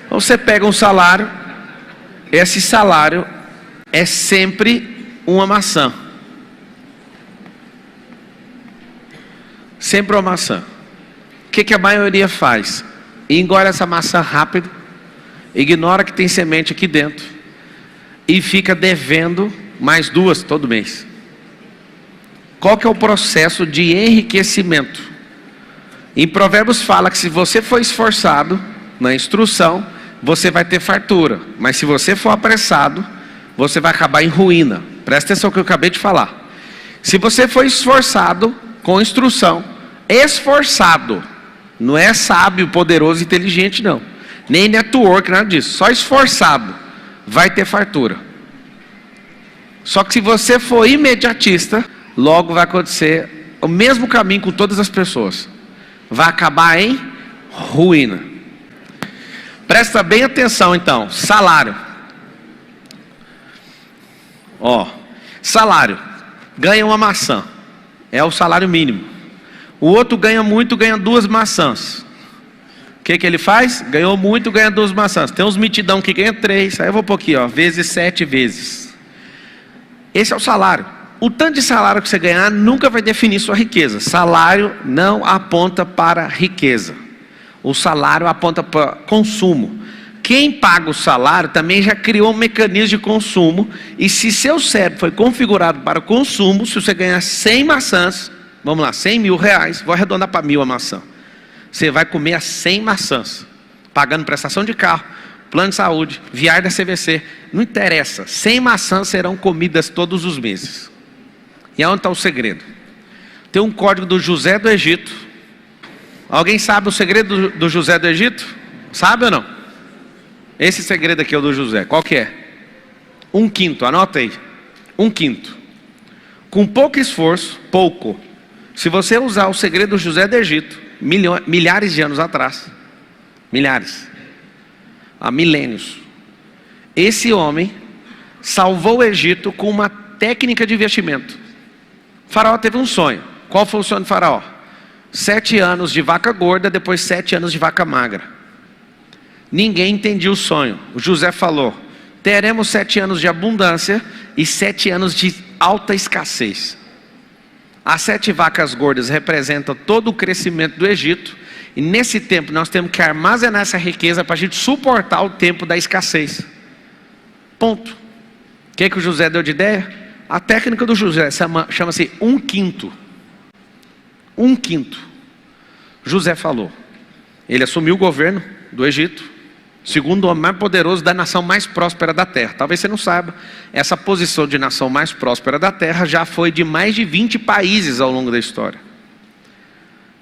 Então você pega um salário, esse salário é sempre uma maçã. Sempre uma maçã. O que a maioria faz? Engole essa maçã rápido, ignora que tem semente aqui dentro e fica devendo mais 2 todo mês. Qual que é o processo de enriquecimento? Em Provérbios fala que se você for esforçado na instrução, você vai ter fartura. Mas se você for apressado, você vai acabar em ruína. Presta atenção no que eu acabei de falar. Se você for esforçado com instrução, esforçado, não é sábio, poderoso, inteligente não, nem network, nada disso, só esforçado, vai ter fartura. Só que se você for imediatista, logo vai acontecer o mesmo caminho com todas as pessoas, vai acabar em ruína. Presta bem atenção então. Salário, salário, ganha uma maçã, é o salário mínimo. O outro ganha muito, ganha 2 maçãs. O que ele faz? Ganhou muito, ganha 2 maçãs. Tem uns mitidão que ganha 3. Aí eu vou pôr aqui, vezes 7 vezes. Esse é o salário. O tanto de salário que você ganhar nunca vai definir sua riqueza. Salário não aponta para riqueza. O salário aponta para consumo. Quem paga o salário também já criou um mecanismo de consumo. E se seu cérebro foi configurado para consumo, se você ganhar 100 maçãs, vamos lá, 100 mil reais, vou arredondar para 1.000 a maçã. Você vai comer as 100 maçãs, pagando prestação de carro, plano de saúde, viagem da CVC, não interessa. 100 maçãs serão comidas todos os meses. E aonde está o segredo? Tem um código do José do Egito. Alguém sabe o segredo do José do Egito? Sabe ou não? Esse segredo aqui é o do José. Qual que é? 1/5, anota aí. 1/5. Com pouco esforço, se você usar o segredo do José do Egito, milhares de anos atrás, há milênios, esse homem salvou o Egito com uma técnica de investimento. Faraó teve um sonho. Qual foi o sonho do Faraó? 7 anos de vaca gorda, depois 7 anos de vaca magra. Ninguém entendia o sonho. O José falou: teremos 7 anos de abundância e 7 anos de alta escassez. As 7 vacas gordas representam todo o crescimento do Egito. E nesse tempo nós temos que armazenar essa riqueza para a gente suportar o tempo da escassez. Ponto. O que o José deu de ideia? A técnica do José chama-se 1/5. 1/5. José falou. Ele assumiu o governo do Egito. Segundo o homem mais poderoso da nação mais próspera da terra. Talvez você não saiba, essa posição de nação mais próspera da terra já foi de mais de 20 países ao longo da história.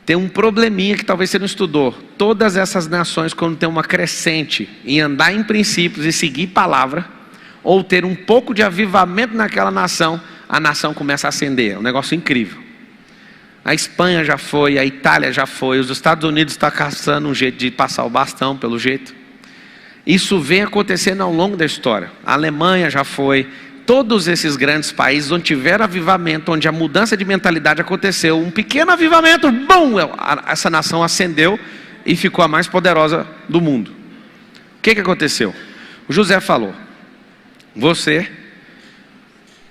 Tem um probleminha que talvez você não estudou. Todas essas nações, quando tem uma crescente em andar em princípios e seguir palavra, ou ter um pouco de avivamento naquela nação, a nação começa a ascender. É um negócio incrível. A Espanha já foi, a Itália já foi, os Estados Unidos estão caçando um jeito de passar o bastão, pelo jeito. Isso vem acontecendo ao longo da história. A Alemanha já foi. Todos esses grandes países onde tiveram avivamento, onde a mudança de mentalidade aconteceu, um pequeno avivamento, bum, essa nação ascendeu e ficou a mais poderosa do mundo. O que aconteceu? O José falou: você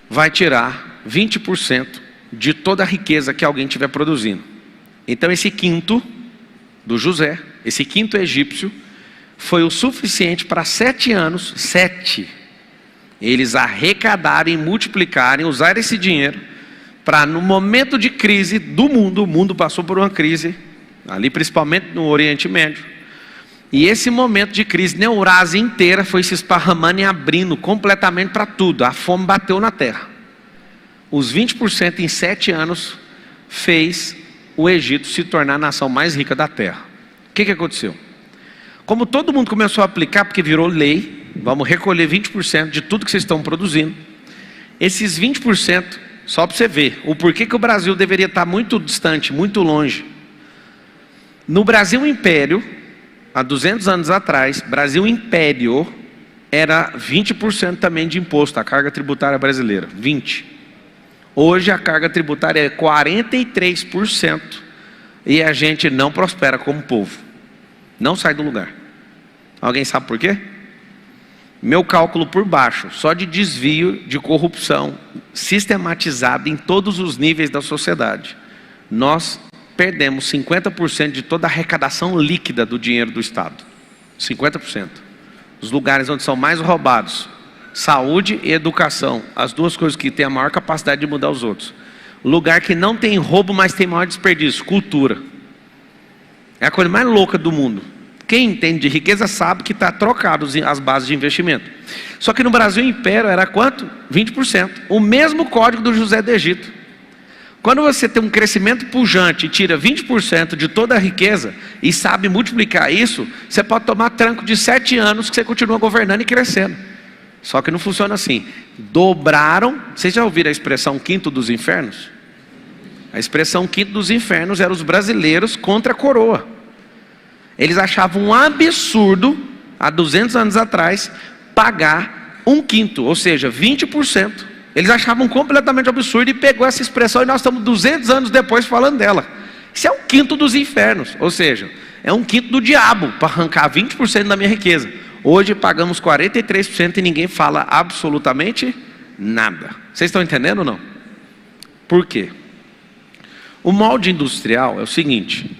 vai tirar 20% de toda a riqueza que alguém estiver produzindo. Então esse 1/5 do José, esse 1/5 egípcio, foi o suficiente para 7 anos, eles arrecadarem, multiplicarem, usar esse dinheiro para, no momento de crise do mundo, o mundo passou por uma crise, ali principalmente no Oriente Médio, e esse momento de crise, na Eurásia inteira foi se esparramando e abrindo completamente para tudo, a fome bateu na terra. Os 20% em 7 anos fez o Egito se tornar a nação mais rica da terra. O que aconteceu? Como todo mundo começou a aplicar, porque virou lei, vamos recolher 20% de tudo que vocês estão produzindo. Esses 20%, só para você ver, o porquê que o Brasil deveria estar muito distante, muito longe. No Brasil Império, há 200 anos atrás, Brasil Império era 20% também de imposto, a carga tributária brasileira, 20%. Hoje a carga tributária é 43% e a gente não prospera como povo. Não sai do lugar. Alguém sabe por quê? Meu cálculo por baixo, só de desvio de corrupção sistematizado em todos os níveis da sociedade. Nós perdemos 50% de toda a arrecadação líquida do dinheiro do Estado. 50%. Os lugares onde são mais roubados, saúde e educação, as duas coisas que têm a maior capacidade de mudar os outros. Lugar que não tem roubo, mas tem maior desperdício, cultura. É a coisa mais louca do mundo. Quem entende de riqueza sabe que está trocado as bases de investimento. Só que no Brasil o império era quanto? 20%. O mesmo código do José do Egito. Quando você tem um crescimento pujante e tira 20% de toda a riqueza e sabe multiplicar isso, você pode tomar tranco de 7 anos que você continua governando e crescendo. Só que não funciona assim. Dobraram. Vocês já ouviram a expressão quinto dos infernos? A expressão quinto dos infernos era os brasileiros contra a coroa. Eles achavam um absurdo, há 200 anos atrás, pagar 1/5, ou seja, 20%. Eles achavam completamente absurdo e pegou essa expressão e nós estamos 200 anos depois falando dela. Isso é um quinto dos infernos, ou seja, é um quinto do diabo para arrancar 20% da minha riqueza. Hoje pagamos 43% e ninguém fala absolutamente nada. Vocês estão entendendo ou não? Por quê? O molde industrial é o seguinte: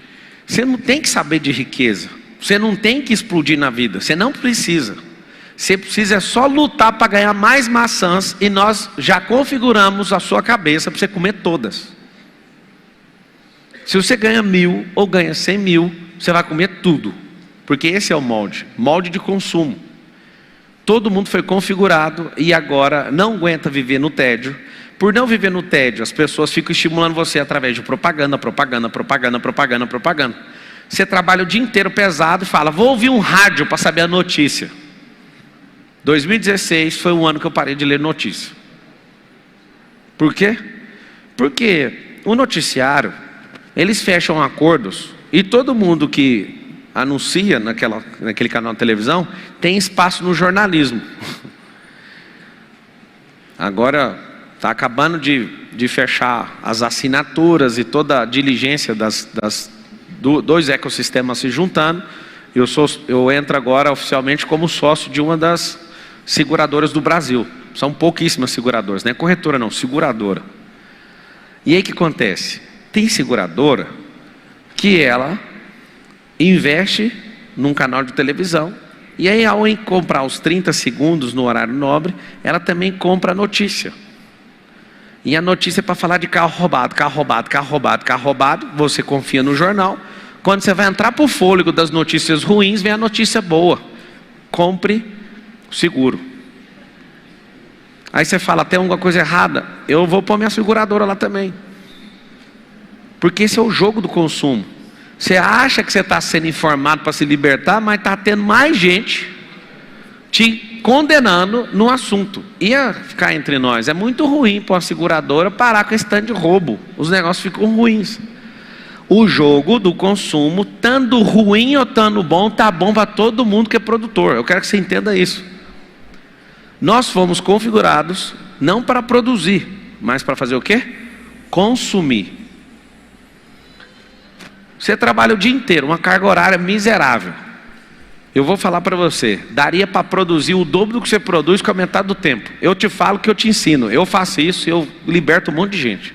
você não tem que saber de riqueza, você não tem que explodir na vida, você não precisa. Você precisa só lutar para ganhar mais maçãs e nós já configuramos a sua cabeça para você comer todas. Se você ganha 1.000 ou ganha 100.000, você vai comer tudo, porque esse é o molde de consumo. Todo mundo foi configurado e agora não aguenta viver no tédio. Por não viver no tédio, as pessoas ficam estimulando você através de propaganda. Você trabalha o dia inteiro pesado e fala, vou ouvir um rádio para saber a notícia. 2016 foi o ano que eu parei de ler notícia. Por quê? Porque o noticiário, eles fecham acordos e todo mundo que anuncia naquele canal de televisão tem espaço no jornalismo. Agora está acabando de fechar as assinaturas e toda a diligência dois ecossistemas se juntando. Eu entro agora oficialmente como sócio de uma das seguradoras do Brasil. São pouquíssimas seguradoras, não é corretora não, seguradora. E aí o que acontece? Tem seguradora que ela investe num canal de televisão e aí ao comprar os 30 segundos no horário nobre, ela também compra a notícia. E a notícia é para falar de carro roubado, você confia no jornal. Quando você vai entrar para o fôlego das notícias ruins, vem a notícia boa. Compre seguro. Aí você fala, tem alguma coisa errada? Eu vou pôr minha seguradora lá também. Porque esse é o jogo do consumo. Você acha que você está sendo informado para se libertar, mas está tendo mais gente te condenando no assunto. Ia ficar entre nós. É muito ruim para a seguradora parar com esse tanto de roubo. Os negócios ficam ruins. O jogo do consumo, tanto ruim ou tanto bom, tá bom para todo mundo que é produtor. Eu quero que você entenda isso. Nós fomos configurados não para produzir, mas para fazer o quê? Consumir. Você trabalha o dia inteiro, uma carga horária miserável. Eu vou falar para você, daria para produzir o dobro do que você produz com a metade do tempo. Eu te falo que eu te ensino, eu faço isso e eu liberto um monte de gente.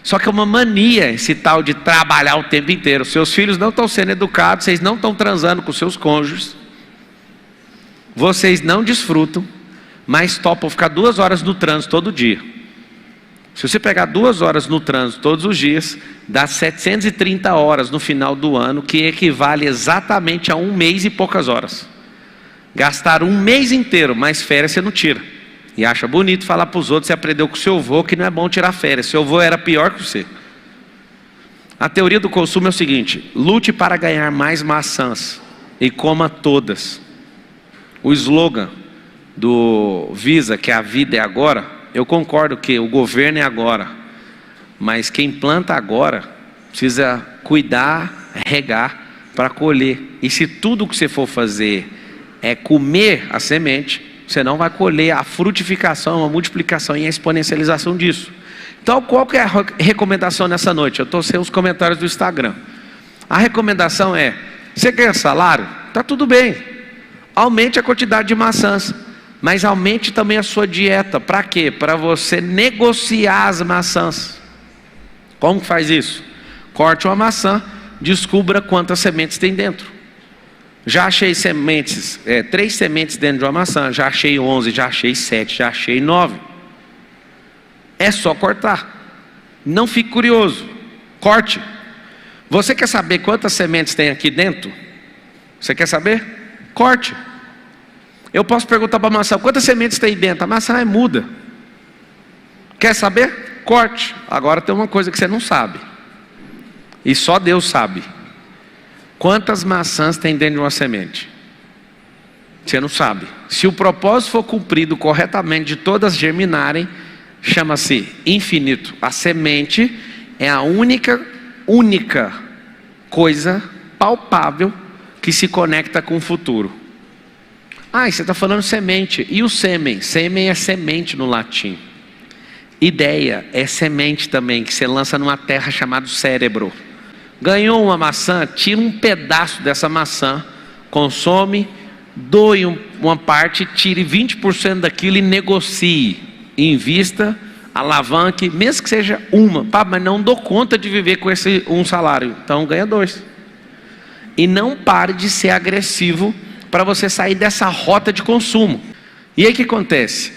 Só que é uma mania esse tal de trabalhar o tempo inteiro. Seus filhos não estão sendo educados, vocês não estão transando com seus cônjuges. Vocês não desfrutam, mas topam ficar 2 horas no trânsito todo dia. Se você pegar 2 horas no trânsito todos os dias, dá 730 horas no final do ano, que equivale exatamente a 1 mês e poucas horas. Gastar 1 mês inteiro, mas férias você não tira. E acha bonito falar para os outros, você aprendeu com o seu avô que não é bom tirar férias. Seu avô era pior que você. A teoria do consumo é o seguinte: lute para ganhar mais maçãs e coma todas. O slogan do Visa, que a vida é agora, eu concordo que o governo é agora, mas quem planta agora precisa cuidar, regar para colher. E se tudo que você for fazer é comer a semente, você não vai colher a frutificação, a multiplicação e a exponencialização disso. Então qual que é a recomendação nessa noite? Eu estou sem os comentários do Instagram. A recomendação é: você ganha salário? Está tudo bem. Aumente a quantidade de maçãs, mas aumente também a sua dieta. Para quê? Para você negociar as maçãs. Como que faz isso? Corte uma maçã, descubra quantas sementes tem dentro. Já achei sementes, 3 sementes dentro de uma maçã, já achei 11, já achei 7, já achei 9. É só cortar. Não fique curioso. Corte. Você quer saber quantas sementes tem aqui dentro? Você quer saber? Corte. Eu posso perguntar para a maçã, quantas sementes tem dentro? A maçã é muda. Quer saber? Corte. Agora tem uma coisa que você não sabe. E só Deus sabe. Quantas maçãs tem dentro de uma semente? Você não sabe. Se o propósito for cumprido corretamente de todas germinarem, chama-se infinito. A semente é a única coisa palpável que se conecta com o futuro. Ah, e você está falando semente. E o sêmen? Sêmen é semente no latim. Ideia é semente também, que você lança numa terra chamada cérebro. Ganhou uma maçã, tira um pedaço dessa maçã, consome, doe uma parte, tire 20% daquilo e negocie. Invista, alavanque, mesmo que seja uma. Pá, mas não dou conta de viver com esse um salário. Então ganha 2. E não pare de ser agressivo para você sair dessa rota de consumo. E aí o que acontece?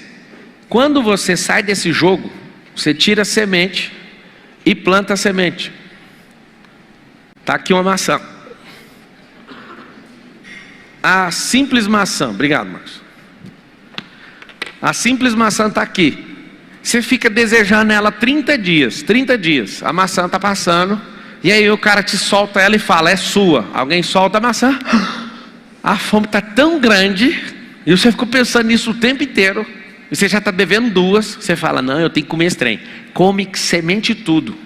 Quando você sai desse jogo, você tira a semente e planta a semente. Está aqui uma maçã. A simples maçã, obrigado, Marcos. A simples maçã está aqui. Você fica desejando ela 30 dias. A maçã está passando. E aí o cara te solta ela e fala, é sua. Alguém solta a maçã. A fome está tão grande. E você ficou pensando nisso o tempo inteiro. E você já está devendo 2. Você fala, não, eu tenho que comer esse trem. Come semente e tudo.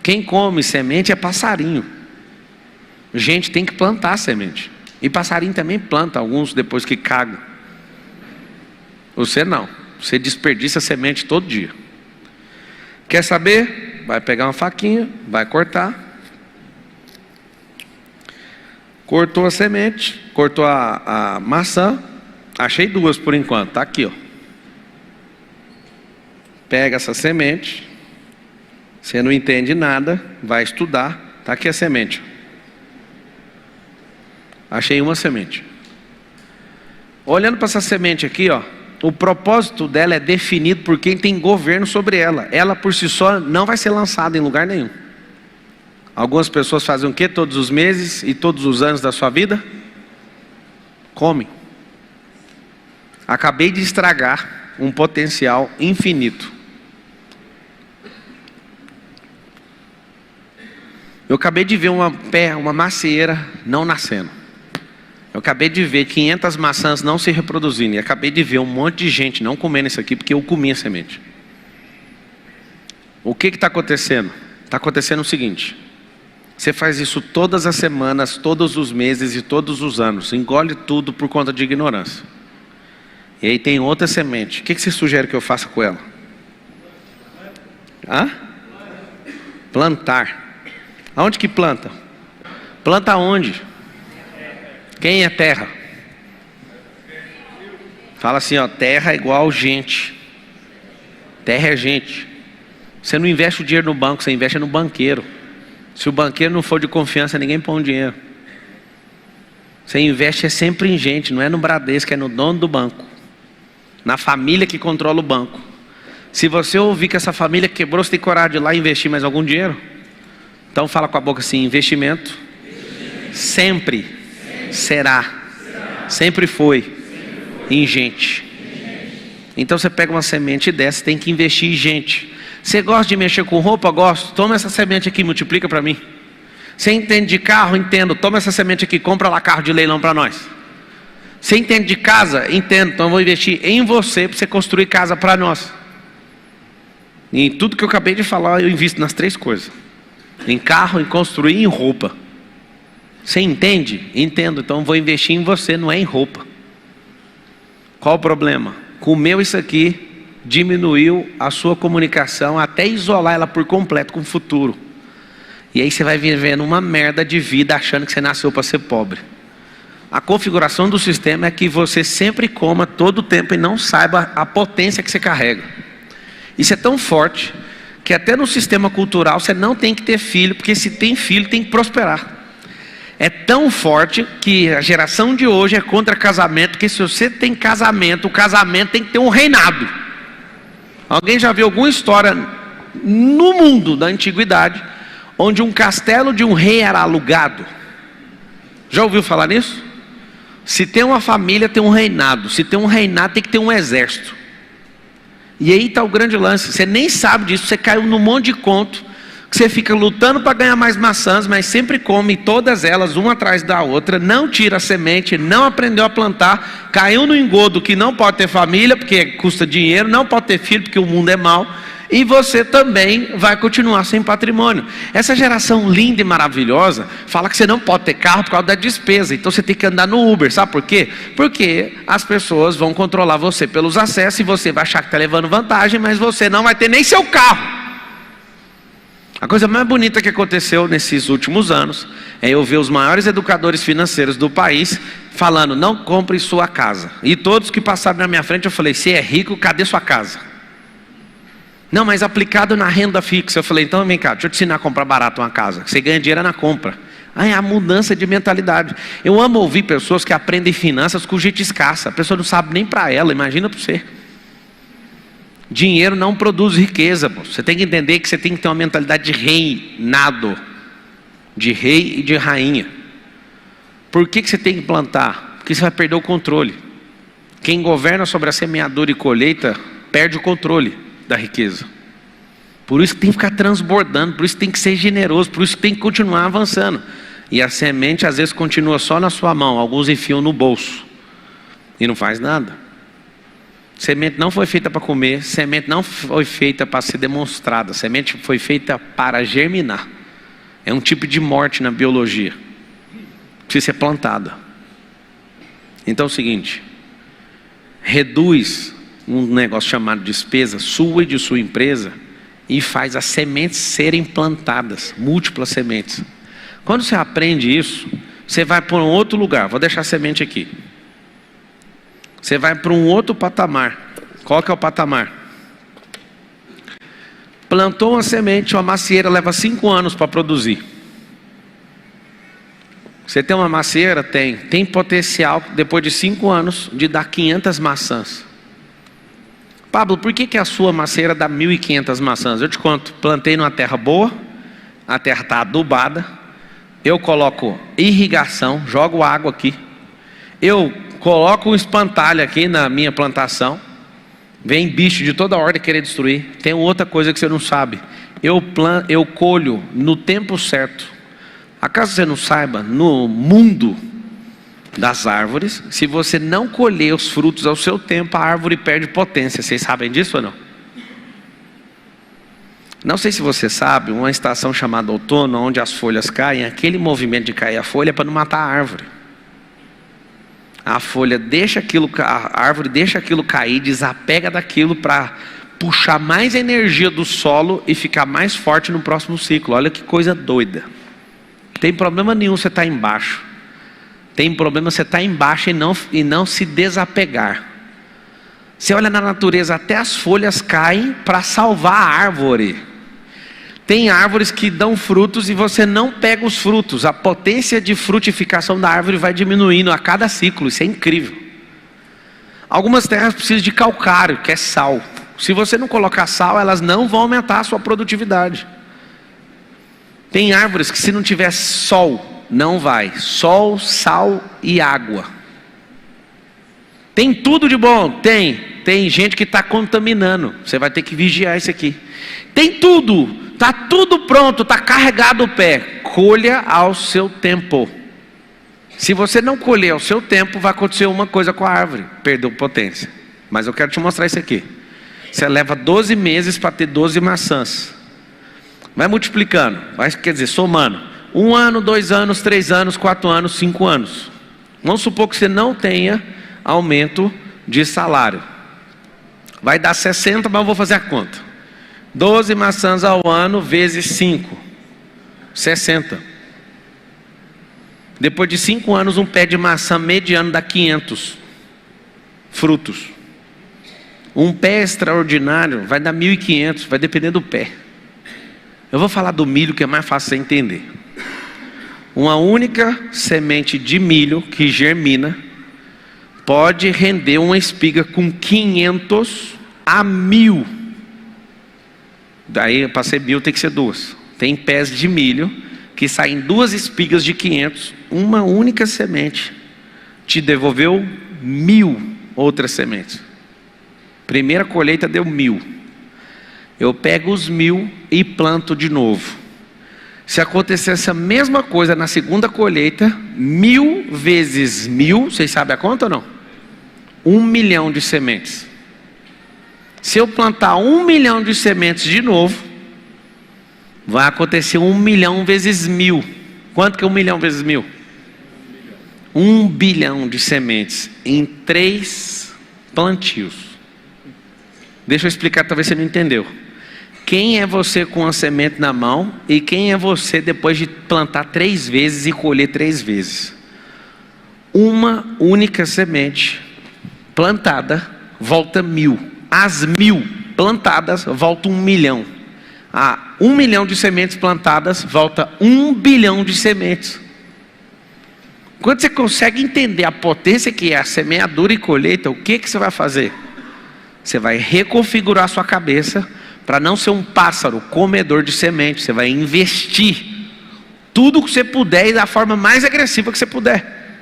Quem come semente é passarinho. Gente tem que plantar semente. E passarinho também planta, alguns depois que cagam. Você não. Você desperdiça semente todo dia. Quer saber? Vai pegar uma faquinha, vai cortar. Cortou a semente, cortou a maçã. Achei 2 por enquanto, tá aqui, ó. Pega essa semente. Você não entende nada, vai estudar. Tá aqui a semente. Achei uma semente. Olhando para essa semente aqui, ó, o propósito dela é definido por quem tem governo sobre ela. Ela por si só não vai ser lançada em lugar nenhum. Algumas pessoas fazem o quê? Todos os meses e todos os anos da sua vida? Comem. Acabei de estragar um potencial infinito. Eu acabei de ver uma macieira não nascendo. Eu acabei de ver 500 maçãs não se reproduzindo. E acabei de ver um monte de gente não comendo isso aqui porque eu comi a semente. O que está acontecendo? Está acontecendo o seguinte. Você faz isso todas as semanas, todos os meses e todos os anos. Engole tudo por conta de ignorância. E aí tem outra semente. O que você sugere que eu faça com ela? Plantar. Aonde que planta? Planta onde? Quem é terra? Fala assim, ó, terra é igual gente. Terra é gente. Você não investe o dinheiro no banco, você investe no banqueiro. Se o banqueiro não for de confiança, ninguém põe dinheiro. Você investe sempre em gente, não é no Bradesco, é no dono do banco. Na família que controla o banco. Se você ouvir que essa família quebrou, você tem coragem de ir lá investir mais algum dinheiro? Então fala com a boca assim, investimento. Sempre será. Sempre foi. Em gente. Então você pega uma semente dessa, tem que investir em gente. Você gosta de mexer com roupa? Gosto. Toma essa semente aqui, multiplica para mim. Você entende de carro? Entendo. Toma essa semente aqui, compra lá carro de leilão para nós. Você entende de casa? Entendo. Então eu vou investir em você para você construir casa para nós. E em tudo que eu acabei de falar, eu invisto nas 3 coisas. Em carro, em construir e em roupa. Você entende? Entendo. Então eu vou investir em você, não é em roupa. Qual o problema? Comeu isso aqui, diminuiu a sua comunicação até isolar ela por completo com o futuro. E aí você vai vivendo uma merda de vida achando que você nasceu para ser pobre. A configuração do sistema é que você sempre coma todo o tempo e não saiba a potência que você carrega. Isso é tão forte que até no sistema cultural você não tem que ter filho, porque se tem filho tem que prosperar. É tão forte que a geração de hoje é contra casamento, que se você tem casamento, o casamento tem que ter um reinado. Alguém já viu alguma história no mundo da antiguidade onde um castelo de um rei era alugado? Já ouviu falar nisso? Se tem uma família, tem um reinado. Se tem um reinado, tem que ter um exército. E aí está o grande lance. Você nem sabe disso, você caiu num monte de conto, que você fica lutando para ganhar mais maçãs, mas sempre come todas elas, uma atrás da outra, não tira a semente, não aprendeu a plantar, caiu no engodo que não pode ter família, porque custa dinheiro, não pode ter filho, porque o mundo é mau, e você também vai continuar sem patrimônio. Essa geração linda e maravilhosa fala que você não pode ter carro por causa da despesa, então você tem que andar no Uber, sabe por quê? Porque as pessoas vão controlar você pelos acessos e você vai achar que está levando vantagem, mas você não vai ter nem seu carro. A coisa mais bonita que aconteceu nesses últimos anos é eu ver os maiores educadores financeiros do país falando: não compre sua casa. E todos que passaram na minha frente eu falei: se é rico, cadê sua casa? Não, mas aplicado na renda fixa. Eu falei: então vem cá, deixa eu te ensinar a comprar barato uma casa. Você ganha dinheiro na compra. É a mudança de mentalidade. Eu amo ouvir pessoas que aprendem finanças com gente escassa. A pessoa não sabe nem para ela, imagina para você. Dinheiro não produz riqueza. Você tem que entender que você tem que ter uma mentalidade de reinado, de rei e de rainha. Por que você tem que plantar? Porque você vai perder o controle. Quem governa sobre a semeadura e colheita perde o controle da riqueza. Por isso que tem que ficar transbordando, por isso que tem que ser generoso, por isso que tem que continuar avançando. E a semente às vezes continua só na sua mão, alguns enfiam no bolso e não faz nada. Semente não foi feita para comer, semente não foi feita para ser demonstrada, semente foi feita para germinar. É um tipo de morte na biologia, precisa ser plantada. Então é o seguinte: reduz um negócio chamado despesa sua e de sua empresa e faz as sementes serem plantadas, múltiplas sementes. Quando você aprende isso, você vai para um outro lugar. Vou deixar a semente aqui. Você vai para um outro patamar. Qual que é o patamar? Plantou uma semente, uma macieira leva 5 anos para produzir. Você tem uma macieira? Tem potencial, depois de 5 anos, de dar 500 maçãs. Pablo, por que a sua macieira dá 1.500 maçãs? Eu te conto. Plantei numa terra boa, a terra está adubada, eu coloco irrigação, jogo água aqui, eu coloco um espantalho aqui na minha plantação, vem bicho de toda ordem querer destruir. Tem outra coisa que você não sabe: eu colho no tempo certo. Acaso você não saiba, no mundo das árvores, se você não colher os frutos ao seu tempo, a árvore perde potência. Vocês sabem disso ou não? Não sei se você sabe, uma estação chamada outono, onde as folhas caem, aquele movimento de cair a folha é para não matar a árvore. A folha deixa aquilo, a árvore deixa aquilo cair, desapega daquilo para puxar mais energia do solo e ficar mais forte no próximo ciclo. Olha que coisa doida. Não tem problema nenhum você estar embaixo. Tem problema você estar embaixo e não se desapegar. Você olha na natureza, até as folhas caem para salvar a árvore. Tem árvores que dão frutos e você não pega os frutos. A potência de frutificação da árvore vai diminuindo a cada ciclo. Isso é incrível. Algumas terras precisam de calcário, que é sal. Se você não colocar sal, elas não vão aumentar a sua produtividade. Tem árvores que, se não tiver sol, não vai. Sol, sal e água. Tem tudo de bom? Tem gente que está contaminando. Você vai ter que vigiar isso aqui. Tem tudo. Está tudo pronto, está carregado o pé. Colha ao seu tempo. Se você não colher ao seu tempo, vai acontecer uma coisa com a árvore: perdeu potência. Mas eu quero te mostrar isso aqui. Você leva 12 meses para ter 12 maçãs. Vai multiplicando, quer dizer, somando. 1 ano, 2 anos, 3 anos, 4 anos, 5 anos. Vamos supor que você não tenha aumento de salário. Vai dar 60, mas eu vou fazer a conta. 12 maçãs ao ano vezes 5. 60. Depois de 5 anos, um pé de maçã mediano dá 500 frutos. Um pé extraordinário vai dar 1.500, vai depender do pé. Eu vou falar do milho, que é mais fácil você entender. Uma única semente de milho que germina pode render uma espiga com 500 a 1.000. Daí para ser 1.000 tem que ser 2. Tem pés de milho que saem 2 espigas de 500. Uma única semente te devolveu 1.000 outras sementes. Primeira colheita deu 1.000. Eu pego os 1.000 e planto de novo. Se acontecer essa mesma coisa na segunda colheita, 1.000 vezes 1.000, vocês sabem a conta ou não? 1 milhão de sementes. Se eu plantar 1 milhão de sementes de novo, vai acontecer 1 milhão vezes 1.000. Quanto que é 1 milhão vezes 1.000? 1 bilhão de sementes em 3 plantios. Deixa eu explicar, talvez você não entendeu. Quem é você com a semente na mão e quem é você depois de plantar 3 vezes e colher 3 vezes? Uma única semente plantada volta 1.000. As 1.000 plantadas volta 1 milhão. A 1 milhão de sementes plantadas volta 1 bilhão de sementes. Quando você consegue entender a potência que é a semeadura e colheita, o que você vai fazer? Você vai reconfigurar sua cabeça para não ser um pássaro comedor de semente. Você vai investir tudo que você puder e da forma mais agressiva que você puder.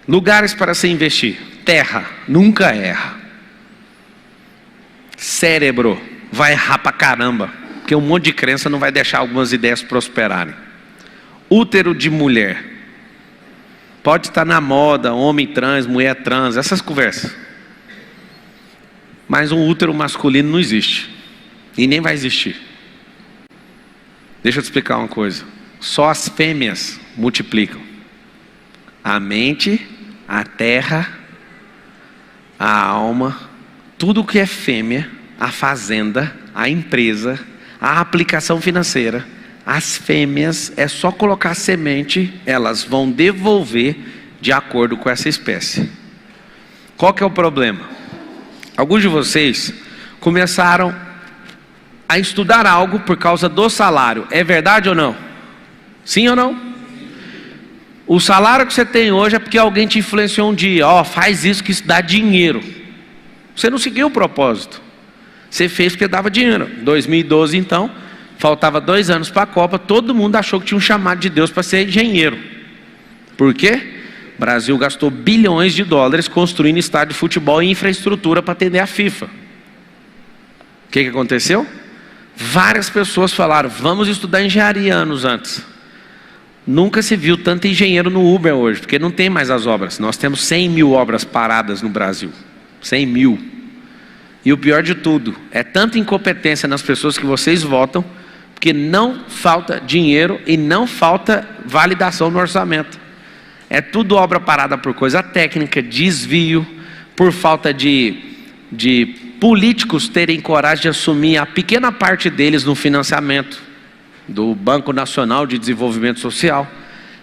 Lugares para se investir: terra, nunca erra. Cérebro, vai errar pra caramba, porque um monte de crença não vai deixar algumas ideias prosperarem. Útero de mulher, pode estar na moda, homem trans, mulher trans, essas conversas. Mas um útero masculino não existe. E nem vai existir. Deixa eu te explicar uma coisa. Só as fêmeas multiplicam. A mente, a terra, a alma, tudo que é fêmea, a fazenda, a empresa, a aplicação financeira, as fêmeas, é só colocar semente, elas vão devolver de acordo com essa espécie. Qual que é o problema? Alguns de vocês começaram a estudar algo por causa do salário. É verdade ou não? Sim ou não? O salário que você tem hoje é porque alguém te influenciou um dia. Faz isso que isso dá dinheiro. Você não seguiu o propósito. Você fez porque dava dinheiro. 2012 então, faltava 2 anos para a Copa. Todo mundo achou que tinha um chamado de Deus para ser engenheiro. Por quê? O Brasil gastou bilhões de dólares construindo estádio de futebol e infraestrutura para atender a FIFA. O que aconteceu? Várias pessoas falaram: vamos estudar engenharia anos antes. Nunca se viu tanto engenheiro no Uber hoje, porque não tem mais as obras. Nós temos 100.000 obras paradas no Brasil. 100.000. E o pior de tudo, é tanta incompetência nas pessoas que vocês votam, porque não falta dinheiro e não falta validação no orçamento. É tudo obra parada por coisa técnica, desvio, por falta de políticos terem coragem de assumir a pequena parte deles no financiamento do Banco Nacional de Desenvolvimento Social.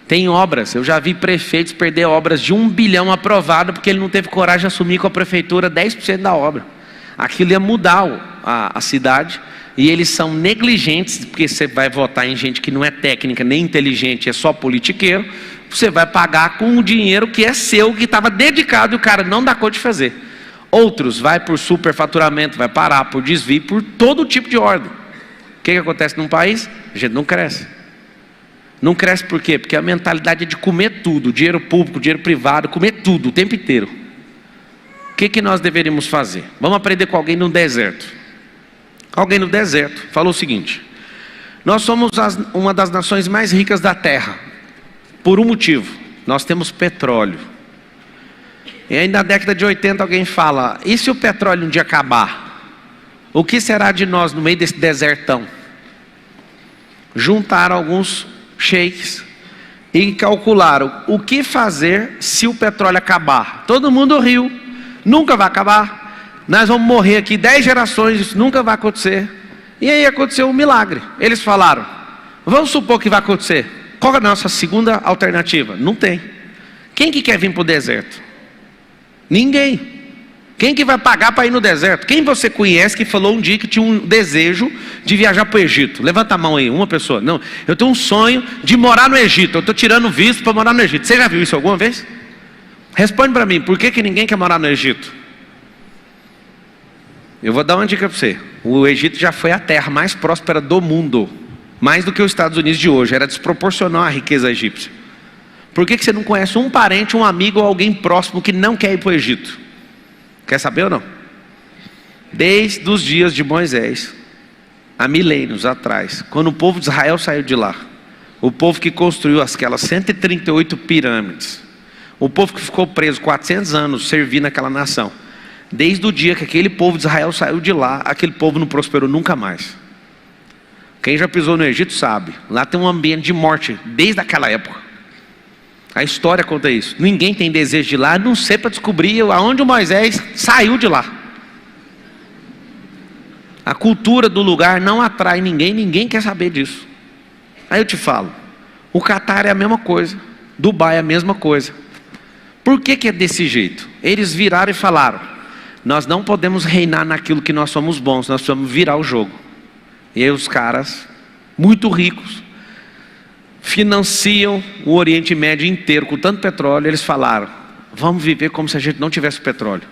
Tem obras, eu já vi prefeitos perder obras de 1 bilhão aprovado porque ele não teve coragem de assumir com a prefeitura 10% da obra. Aquilo ia mudar a cidade. E eles são negligentes, porque você vai votar em gente que não é técnica nem inteligente, é só politiqueiro. Você vai pagar com o dinheiro que é seu, que estava dedicado e o cara não dá conta de fazer. Outros vai por superfaturamento, vai parar por desvio, por todo tipo de ordem. O que acontece num país? A gente não cresce. Não cresce por quê? Porque a mentalidade é de comer tudo, dinheiro público, dinheiro privado, comer tudo o tempo inteiro. O que nós deveríamos fazer? Vamos aprender com alguém no deserto. Alguém no deserto falou o seguinte: nós somos uma das nações mais ricas da terra, por um motivo: nós temos petróleo. E aí na década de 80 alguém fala: e se o petróleo um dia acabar? O que será de nós no meio desse desertão? Juntaram alguns sheiks e calcularam o que fazer se o petróleo acabar. Todo mundo riu: nunca vai acabar. Nós vamos morrer aqui 10 gerações, isso nunca vai acontecer. E aí aconteceu um milagre. Eles falaram: vamos supor que vai acontecer. Qual é a nossa segunda alternativa? Não tem. Quem que quer vir para o deserto? Ninguém. Quem que vai pagar para ir no deserto? Quem você conhece que falou um dia que tinha um desejo de viajar para o Egito? Levanta a mão aí, uma pessoa. Não, eu tenho um sonho de morar no Egito. Eu estou tirando visto para morar no Egito. Você já viu isso alguma vez? Responde para mim, por que ninguém quer morar no Egito? Eu vou dar uma dica para você. O Egito já foi a terra mais próspera do mundo. Mais do que os Estados Unidos de hoje. Era desproporcional a riqueza egípcia. Por que você não conhece um parente, um amigo ou alguém próximo que não quer ir para o Egito? Quer saber ou não? Desde os dias de Moisés, há milênios atrás, quando o povo de Israel saiu de lá, o povo que construiu aquelas 138 pirâmides, o povo que ficou preso 400 anos servindo aquela nação, desde o dia que aquele povo de Israel saiu de lá, aquele povo não prosperou nunca mais. Quem já pisou no Egito sabe, lá tem um ambiente de morte desde aquela época. A história conta isso. Ninguém tem desejo de ir lá, a não ser para descobrir aonde o Moisés saiu de lá. A cultura do lugar não atrai ninguém, ninguém quer saber disso. Aí eu te falo, o Catar é a mesma coisa, Dubai é a mesma coisa. Por que é desse jeito? Eles viraram e falaram, nós não podemos reinar naquilo que nós somos bons, nós precisamos virar o jogo. E aí os caras, muito ricos, financiam o Oriente Médio inteiro com tanto petróleo. Eles falaram, vamos viver como se a gente não tivesse petróleo,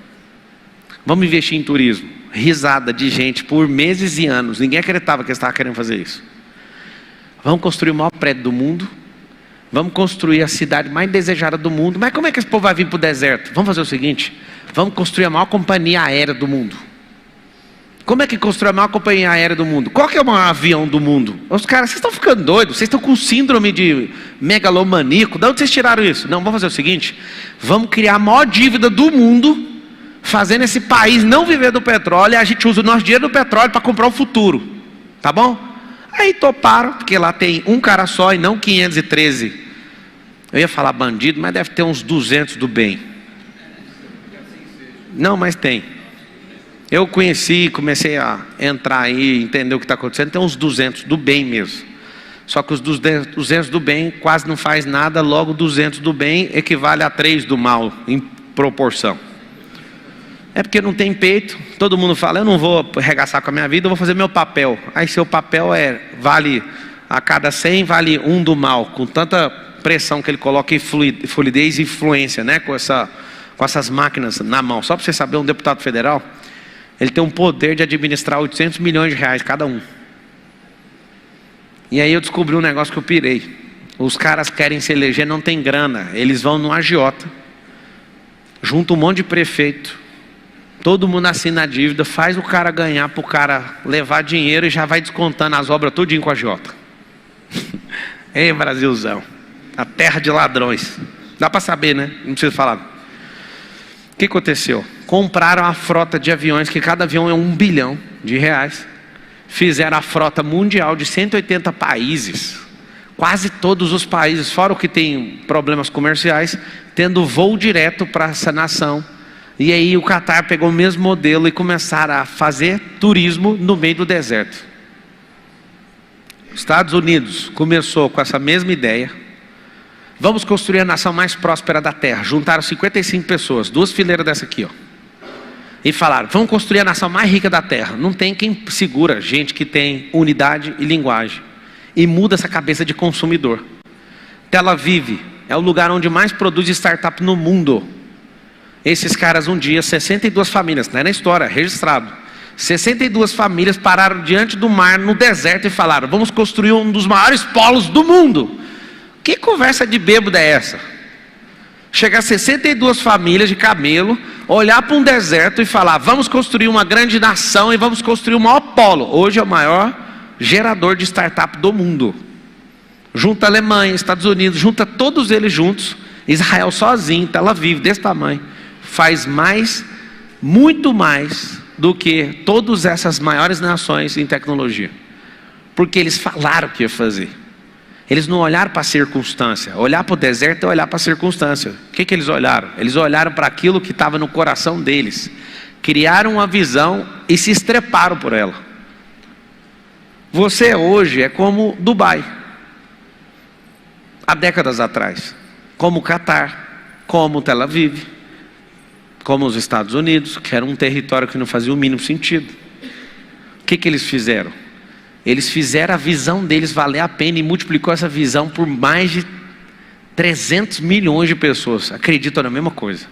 vamos investir em turismo. Risada de gente por meses e anos, ninguém acreditava que eles estavam querendo fazer isso. Vamos construir o maior prédio do mundo, vamos construir a cidade mais desejada do mundo. Mas como é que esse povo vai vir para o deserto? Vamos fazer o seguinte, vamos construir a maior companhia aérea do mundo. Como é que constrói a maior companhia aérea do mundo? Qual que é o maior avião do mundo? Os caras, vocês estão ficando doidos, vocês estão com síndrome de megalomaníaco. De onde vocês tiraram isso? Não, vamos fazer o seguinte, vamos criar a maior dívida do mundo, fazendo esse país não viver do petróleo, e a gente usa o nosso dinheiro do petróleo para comprar o futuro. Tá bom? Aí toparam, porque lá tem um cara só e não 513. Eu ia falar bandido, mas deve ter uns 200 do bem. Não, mas tem. Eu conheci, comecei a entrar aí, entender o que está acontecendo, tem uns 200 do bem mesmo. Só que os 200 do bem quase não faz nada, logo 200 do bem equivale a 3 do mal, em proporção. É porque não tem peito, todo mundo fala, eu não vou arregaçar com a minha vida, eu vou fazer meu papel. Aí seu papel vale, a cada 100 vale 1 do mal, com tanta pressão que ele coloca em fluidez e influência, né? com essas máquinas na mão. Só para você saber, um deputado federal, ele tem um poder de administrar 800 milhões de reais cada um. E aí eu descobri um negócio que eu pirei. Os caras querem se eleger, não tem grana. Eles vão no agiota, junta um monte de prefeito, todo mundo assina a dívida, faz o cara ganhar para o cara levar dinheiro e já vai descontando as obras tudinho com a agiota. Ei, Brasilzão, a terra de ladrões. Dá para saber, né? Não precisa falar. O que aconteceu? Compraram a frota de aviões, que cada avião é R$1 bilhão. Fizeram a frota mundial de 180 países. Quase todos os países, fora o que tem problemas comerciais, tendo voo direto para essa nação. E aí o Catar pegou o mesmo modelo e começaram a fazer turismo no meio do deserto. Estados Unidos começou com essa mesma ideia. Vamos construir a nação mais próspera da terra. Juntaram 55 pessoas, 2 fileiras dessa aqui, ó. E falaram, vamos construir a nação mais rica da terra. Não tem quem segura gente que tem unidade e linguagem. E muda essa cabeça de consumidor. Tel Aviv é o lugar onde mais produz startup no mundo. Esses caras um dia, 62 famílias, não é na história, é registrado. 62 famílias pararam diante do mar, no deserto, e falaram, vamos construir um dos maiores polos do mundo. Que conversa de bêbado é essa? Chegar 62 famílias de camelo, olhar para um deserto e falar, vamos construir uma grande nação e vamos construir o maior polo. Hoje é o maior gerador de startup do mundo. Junta a Alemanha, Estados Unidos, junta todos eles juntos. Israel sozinho, Tel Aviv, desse tamanho, faz mais, muito mais do que todas essas maiores nações em tecnologia. Porque eles falaram que ia fazer. Eles não olharam para a circunstância. Olhar para o deserto é olhar para a circunstância. O que eles olharam? Eles olharam para aquilo que estava no coração deles. Criaram uma visão e se estreparam por ela. Você hoje é como Dubai. há décadas atrás, como o Catar, como Tel Aviv, como os Estados Unidos, que era um território que não fazia o mínimo sentido. O que eles fizeram? Eles fizeram a visão deles valer a pena e multiplicou essa visão por mais de 300 milhões de pessoas. Acreditam na mesma coisa.